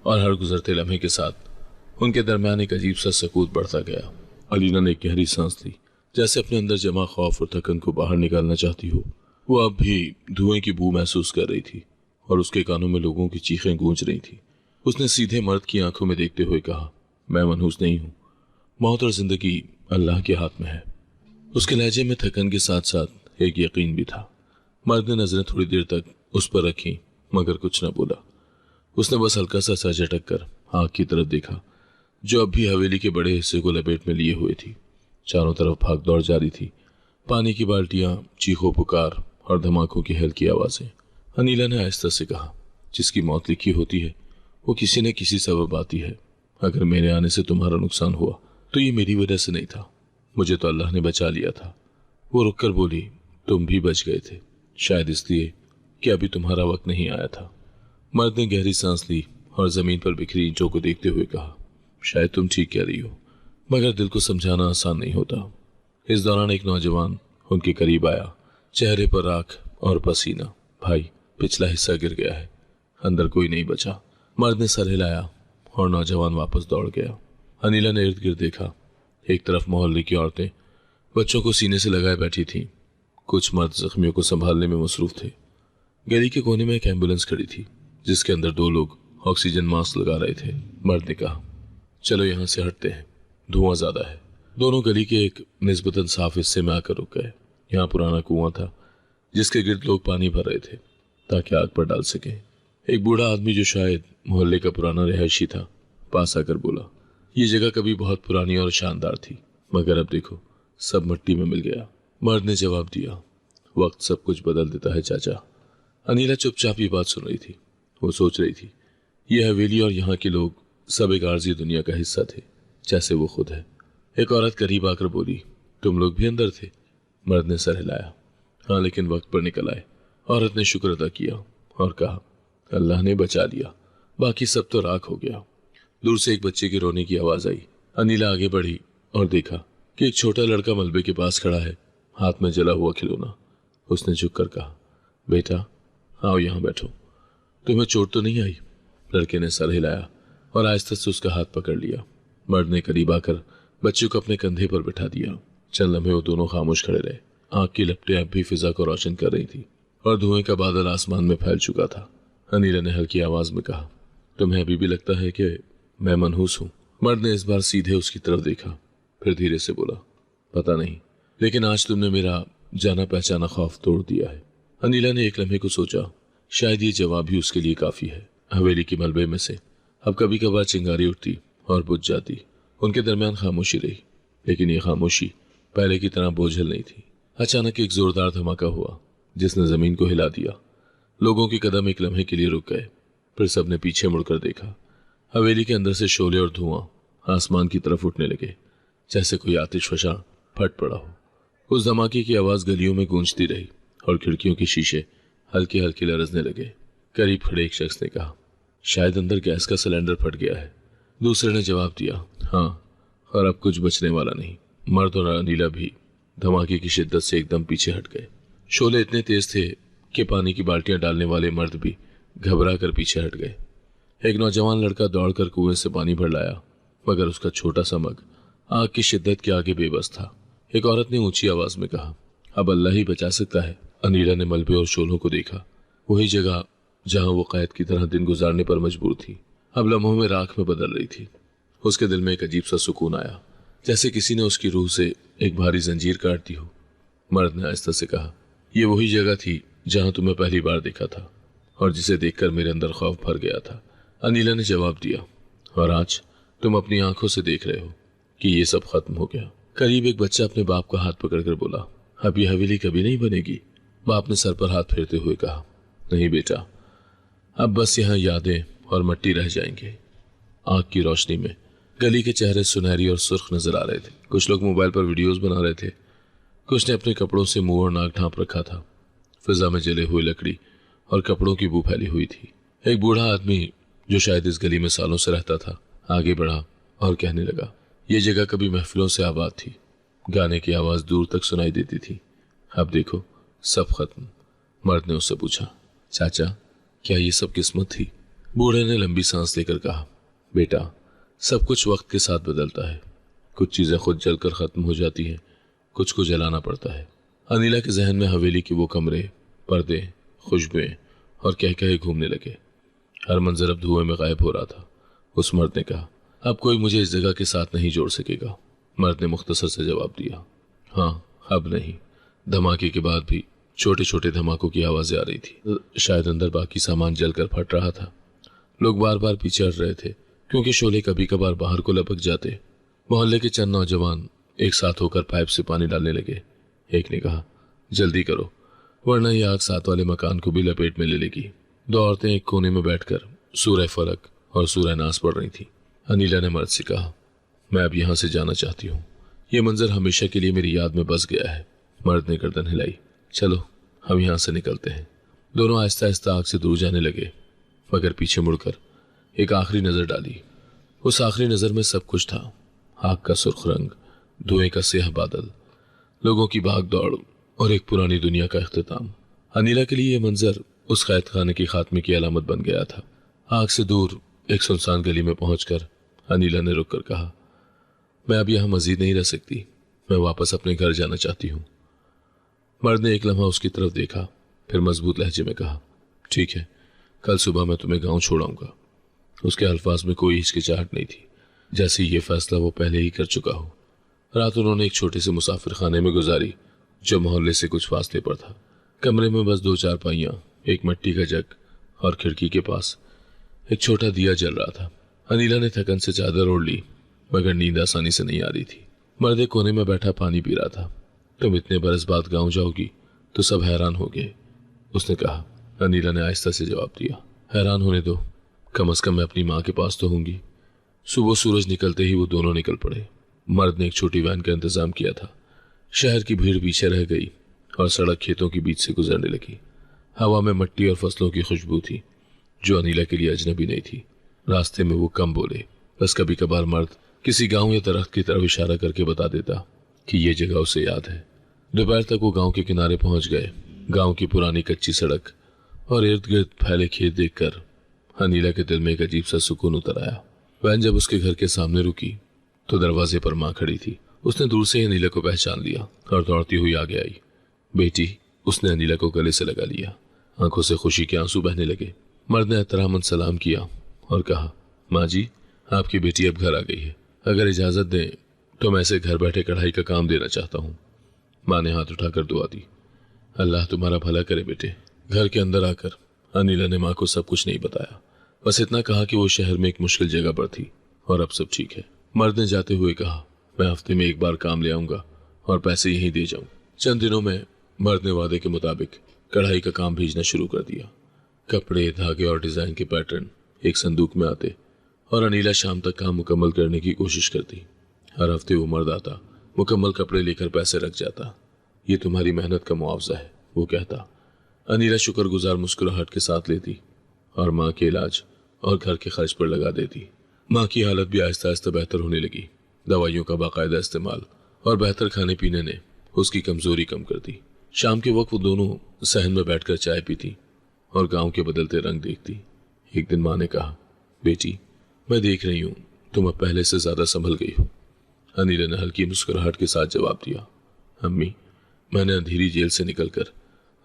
और हर गुजरते लम्हे के साथ उनके दरमियान एक अजीब सा सकूत बढ़ता गया। अलीना ने एक गहरी सांस ली, जैसे अपने अंदर जमा खौफ और थकन को बाहर निकालना चाहती हो। वो अब भी धुएं की बू महसूस कर रही थी और उसके कानों में लोगों की चीखें गूंज रही थी। उसने सीधे मर्द की आंखों में देखते हुए कहा, मैं मनहूस नहीं हूं, मौत और जिंदगी अल्लाह के हाथ में है। उसके लहजे में थकन के साथ साथ एक यकीन भी था। मर्द ने नजरें थोड़ी देर तक उस पर रखी, मगर कुछ न बोला। उसने बस हल्का सा सर झटक कर आग की तरफ देखा, जो अब भी हवेली के बड़े हिस्से को लपेट में लिए हुए थी। चारों तरफ भाग दौड़ जारी थी। पानी की बाल्टियां, चीखों पुकार और धमाकों की हल्की आवाजें। अनीला ने आहिस्ता से कहा, जिसकी मौत लिखी होती है वो किसी न किसी सबब आती है। अगर मेरे आने से तुम्हारा नुकसान हुआ तो ये मेरी वजह से नहीं था, मुझे तो अल्लाह ने बचा लिया था। वो रुककर बोली, तुम भी बच गए थे, शायद इसलिए कि अभी तुम्हारा वक्त नहीं आया था। मर्द ने गहरी सांस ली और जमीन पर बिखरी ईंटों को देखते हुए कहा, शायद तुम ठीक कह रही हो, मगर दिल को समझाना आसान नहीं होता। इस दौरान एक नौजवान उनके करीब आया, चेहरे पर राख और पसीना। भाई, पिछला हिस्सा गिर गया है, अंदर कोई नहीं बचा। मर्द ने सर हिलाया और नौजवान वापस दौड़ गया। अनिला ने इर्द गिर्द देखा। एक तरफ मोहल्ले की औरतें बच्चों को सीने से लगाए बैठी थीं, कुछ मर्द जख्मियों को संभालने में मसरूफ थे। गली के कोने में एक एम्बुलेंस खड़ी थी जिसके अंदर 2 लोग ऑक्सीजन मास्क लगा रहे थे। मर्द ने कहा, चलो यहाँ से हटते हैं, धुआं ज्यादा है। दोनों गली के एक निस्बतन साफ हिस्से में आकर रुक गए। यहाँ पुराना कुआं था जिसके गिर्द लोग पानी भर रहे थे ताकि आग पर डाल सकें। एक बूढ़ा आदमी जो शायद मोहल्ले का पुराना रिहायशी था, पास आकर बोला, ये जगह कभी बहुत पुरानी और शानदार थी, मगर अब देखो सब मिट्टी में मिल गया। मर्द ने जवाब दिया, वक्त सब कुछ बदल देता है चाचा। अनिला चुपचाप ये बात सुन रही थी। वो सोच रही थी, यह हवेली और यहाँ के लोग सब एक आर्जी दुनिया का हिस्सा थे, जैसे वो खुद है। एक औरत करीब आकर बोली, तुम लोग भी अंदर थे? मर्द ने सर हिलाया, हाँ, लेकिन वक्त पर निकल आए। औरत ने शुक्र अदा किया और कहा, अल्लाह ने बचा लिया, बाकी सब तो राख हो गया। दूर से एक बच्चे के रोने की आवाज आई। अनिला आगे बढ़ी और देखा कि एक छोटा लड़का मलबे के पास खड़ा है, हाथ में जला हुआ खिलौना। उसने झुककर कहा, बेटा आओ यहाँ बैठो, तुम्हें चोट तो नहीं आई? लड़के ने सर हिलाया और आहिस्ता से उसका हाथ पकड़ लिया। मर्द ने करीब आकर बच्चे को अपने कंधे पर बिठा दिया। चंद लम्हे वो दोनों खामोश खड़े रहे। आग की लपटें अब भी फिजा को रोशन कर रही थी और धुएं का बादल आसमान में फैल चुका था। अनिला ने हल्की आवाज में कहा, तुम्हें अभी भी लगता है कि मैं मनहूस हूँ? मर्द ने इस बार सीधे उसकी तरफ देखा, फिर धीरे से बोला, पता नहीं, लेकिन आज तुमने मेरा जाना पहचाना खौफ तोड़ दिया है। अनिला ने एक लम्हे को सोचा, शायद ये जवाब ही उसके लिए काफी है। हवेली के मलबे में से अब कभी कभार चिंगारी उठती और बुझ जाती। उनके दरमियान खामोशी रही, लेकिन ये खामोशी पहले की तरह बोझल नहीं थी। अचानक एक जोरदार धमाका हुआ जिसने जमीन को हिला दिया। लोगों के कदम एक लम्हे के लिए रुक गए, फिर सबने पीछे मुड़कर देखा। हवेली के अंदर से शोले और धुआं आसमान की तरफ उठने लगे, जैसे कोई आतिशफशा फट पड़ा हो। उस धमाके की आवाज गलियों में गूंजती रही और खिड़कियों के शीशे हल्के हल्के लरजने लगे। करीब खड़े एक शख्स ने कहा, शायद अंदर गैस का सिलेंडर फट गया है। दूसरे ने जवाब दिया, हाँ, और अब कुछ बचने वाला नहीं। मर्द और अनिला भी धमाके की शिद्दत से एकदम पीछे हट गए। शोले इतने तेज थे कि पानी की बाल्टियां डालने वाले मर्द भी घबरा कर पीछे हट गए। एक नौजवान लड़का दौड़कर कुएं से पानी भर लाया, मगर उसका छोटा सा मग आग की शिद्दत के आगे बेबस था। एक औरत ने ऊंची आवाज में कहा, अब अल्लाह ही बचा सकता है। अनिला ने मलबे और शोलों को देखा, वही जगह जहां वो कैद की तरह दिन गुजारने पर मजबूर थी, अब लम्हों में राख में बदल रही थी। उसके दिल में एक अजीब सा सुकून आया, जैसे किसी ने उसकी रूह से एक भारी जंजीर काट दी हो। मर्द ने आहिस्ता से कहा, ये वही जगह थी जहां तुम्हें पहली बार देखा था और जिसे देखकर मेरे अंदर खौफ भर गया था। अनिला ने जवाब दिया, और आज तुम अपनी आंखों से देख रहे हो कि ये सब खत्म हो गया। करीब एक बच्चा अपने बाप का हाथ पकड़कर बोला, अब ये हवेली कभी नहीं बनेगी। बाप ने सर पर हाथ फेरते हुए कहा, नहीं बेटा, अब बस यहाँ यादें और मिट्टी रह जाएंगे। आग की रोशनी में गली के चेहरे सुनहरी और सुर्ख नजर आ रहे थे। कुछ लोग मोबाइल पर वीडियोस बना रहे थे, कुछ ने अपने कपड़ों से मुंह और नाक ढांप रखा था। फिजा में जले हुए लकड़ी और कपड़ों की बू फैली हुई थी। एक बूढ़ा आदमी जो शायद इस गली में सालों से रहता था आगे बढ़ा और कहने लगा, ये जगह कभी महफिलों से आबाद थी, गाने की आवाज दूर तक सुनाई देती थी, अब देखो सब खत्म। मर्द ने उससे पूछा, चाचा क्या ये सब किस्मत थी? बूढ़े ने लंबी सांस लेकर कहा, बेटा सब कुछ वक्त के साथ बदलता है, कुछ चीजें खुद जलकर खत्म हो जाती हैं, कुछ को जलाना पड़ता है। अनिला के जहन में हवेली के वो कमरे, पर्दे, खुशबुएं और कह कहे घूमने लगे। हर मंजर अब धुएं में गायब हो रहा था। उस मर्द ने कहा, अब कोई मुझे इस जगह के साथ नहीं जोड़ सकेगा। मर्द ने मुख्तसर से जवाब दिया, हाँ, अब नहीं। धमाके के बाद भी छोटे छोटे धमाकों की आवाजें आ रही थी, शायद अंदर बाकी सामान जलकर फट रहा था। लोग बार बार पीछे हट रहे थे क्योंकि शोले कभी कभार बाहर को लपक जाते। मोहल्ले के चंद नौजवान एक साथ होकर पाइप से पानी डालने लगे। एक ने कहा, जल्दी करो वरना ये आग साथ वाले मकान को भी लपेट में ले लेगी। 2 औरतें एक कोने में बैठकर सूरह फलक और सूरह नास पढ़ रही थी। अनिला ने मर्द से कहा, मैं अब यहाँ से जाना चाहती हूँ, ये मंजर हमेशा के लिए मेरी याद में बस गया है। मर्द ने गर्दन हिलाई। चलो हम यहाँ से निकलते हैं। दोनों आहिस्ता आहिस्ता आग से दूर जाने लगे, मगर पीछे मुड़कर एक आखिरी नजर डाली। उस आखिरी नजर में सब कुछ था। आग का सुर्ख रंग, धुएं का स्याह बादल, लोगों की भाग दौड़ और एक पुरानी दुनिया का इख्तिताम। अनिला के लिए यह मंजर उस कैद खाने की खात्मे की अलामत बन गया था। आग से दूर एक सुनसान गली में पहुंचकर अनिला ने रुककर कहा, मैं अब यहां मजीद नहीं रह सकती, मैं वापस अपने घर जाना चाहती हूं। मर्द ने एक लम्हा उसकी तरफ देखा, फिर मजबूत लहजे में कहा, ठीक है, कल सुबह मैं तुम्हें गांव छोड़ाऊंगा। उसके अल्फाज में कोई हिचकिचाहट नहीं थी, जैसे ये फैसला वो पहले ही कर चुका हो। रात उन्होंने एक छोटे से मुसाफिर खाने में गुजारी, जो मोहल्ले से कुछ फासले पर था। कमरे में बस 2 चारपाइयां, एक मिट्टी का जग और खिड़की के पास एक छोटा दिया जल रहा था। अनिला ने थकन से चादर ओढ़ ली, मगर नींद आसानी से नहीं आ रही थी। मर्द एक कोने में बैठा पानी पी रहा था। तुम इतने बरस बाद गांव जाओगी तो सब हैरान हो गए, उसने कहा। अनिला ने आहिस्ता से जवाब दिया, हैरान होने दो, कम से कम मैं अपनी माँ के पास तो होंगी। सुबह सूरज निकलते ही वो दोनों निकल पड़े। मर्द ने एक छोटी वैन का इंतजाम किया था। शहर की भीड़ पीछे रह गई और सड़क खेतों के बीच से गुजरने लगी। हवा में मिट्टी और फसलों की खुशबू थी, जो अनिला के लिए अजनबी नहीं थी। रास्ते में वो कम बोले, बस कभी कभार मर्द किसी गांव या दरख्त की तरफ इशारा करके बता देता कि ये जगह उसे याद है। दोपहर तक वो गांव के किनारे पहुंच गए। गांव की पुरानी कच्ची सड़क और इर्द गिर्द फैले खेत देखकर अनिला के दिल में एक अजीब सा सुकून उतर आया। वैन जब उसके घर के सामने रुकी तो दरवाजे पर माँ खड़ी थी। उसने दूर से ही अनिला को पहचान लिया और दौड़ती हुई आगे आई। बेटी, उसने अनिला को गले से लगा लिया। आंखों से खुशी के आंसू बहने लगे। मर्द ने एहतरामन सलाम किया और कहा, माँ जी, आपकी बेटी अब घर आ गई है। अगर इजाजत दें तो मैं इसे घर बैठे कढ़ाई का काम देना चाहता हूँ। माँ ने हाथ उठाकर दुआ दी। अल्लाह तुम्हारा भला करे बेटे। घर के अंदर आकर अनिला ने माँ को सब कुछ नहीं बताया, बस इतना कहा कि वो शहर में एक मुश्किल जगह पर थी और अब सब ठीक है। मर्द ने जाते हुए कहा, मैं हफ्ते में एक बार काम ले आऊंगा और पैसे यहीं दे जाऊं। चंद दिनों में मर्द ने वादे के मुताबिक कढ़ाई का काम भेजना शुरू कर दिया। कपड़े, धागे और डिजाइन के पैटर्न एक संदूक में आते और अनिला शाम तक काम मुकम्मल करने की कोशिश करती। हर हफ्ते वो मर्द आता, मुकम्मल कपड़े लेकर पैसे रख जाता। ये तुम्हारी मेहनत का मुआवजा है, वो कहता। अनिला शुक्रगुजार मुस्कुराहट के साथ लेती और माँ के इलाज और घर के खर्च पर लगा देती। माँ की हालत भी आहिस्ता आहिस्ता बेहतर होने लगी। दवाइयों का बाकायदा इस्तेमाल और बेहतर खाने पीने ने उसकी कमजोरी कम कर दी। शाम के वक्त वो दोनों सहन में बैठकर चाय पीती और गांव के बदलते रंग देखती। एक दिन माँ ने कहा, बेटी, मैं देख रही हूँ तुम अब पहले से ज्यादा संभल गई हो। अनिला ने हल्की मुस्कुराहट के साथ जवाब दिया, अम्मी, मैंने अंधेरी जेल से निकलकर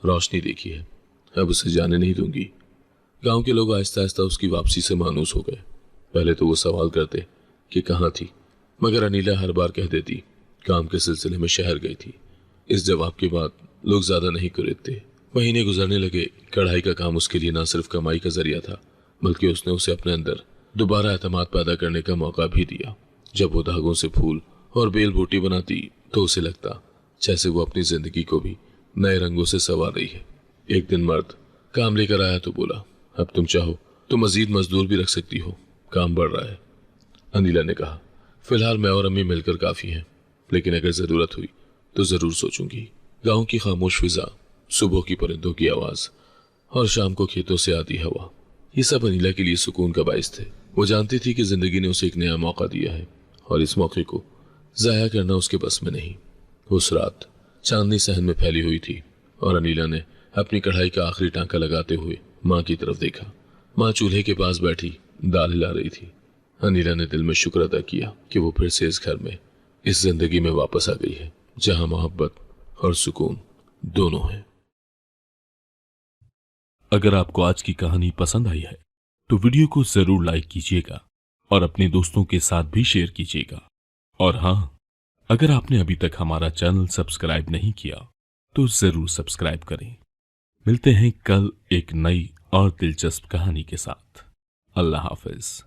रोशनी देखी है, अब उसे जाने नहीं दूंगी। गांव के लोग आहिस्ता आहिस्ता उसकी वापसी से मायूस हो गए। पहले तो वो सवाल करते कि कहाँ थी, मगर अनिला हर बार कह देती काम के सिलसिले में शहर गई थी। इस जवाब के बाद लोग ज्यादा नहीं कुरेदते। महीने गुजरने लगे। कढ़ाई का काम उसके लिए न सिर्फ कमाई का जरिया था, बल्कि उसने उसे अपने अंदर दोबारा एतमाद पैदा करने का मौका भी दिया। जब वो धागों से फूल और बेल बूटी बनाती तो उसे लगता जैसे वो अपनी जिंदगी को भी नए रंगों से संवार रही है। एक दिन मर्द काम लेकर आया तो बोला, अब तुम चाहो तो मजीद मजदूर भी रख सकती हो, काम बढ़ रहा है। अनिला ने कहा, फिलहाल मैं और अम्मी मिलकर काफी हैं, लेकिन अगर जरूरत हुई तो जरूर सोचूंगी। गांव की खामोश फिजा, सुबह की परिंदों की आवाज और शाम को खेतों से आती हवा, ये सब अनिला के लिए सुकून का बाइस थे। वो जानती थी कि जिंदगी ने उसे एक नया मौका दिया है और इस मौके को जाया करना उसके बस में नहीं। उस रात चांदनी सहन में फैली हुई थी और अनिला ने अपनी कढ़ाई का आखिरी टांका लगाते हुए माँ की तरफ देखा। माँ चूल्हे के पास बैठी दाल हिला रही थी। अनिला ने दिल में शुक्र अदा किया कि वो फिर से इस घर में, इस जिंदगी में वापस आ गई है, जहां मोहब्बत और सुकून दोनों हैं। अगर आपको आज की कहानी पसंद आई है तो वीडियो को जरूर लाइक कीजिएगा और अपने दोस्तों के साथ भी शेयर कीजिएगा। और हाँ, अगर आपने अभी तक हमारा चैनल सब्सक्राइब नहीं किया तो जरूर सब्सक्राइब करें। मिलते हैं कल एक नई और दिलचस्प कहानी के साथ। अल्लाह हाफिज।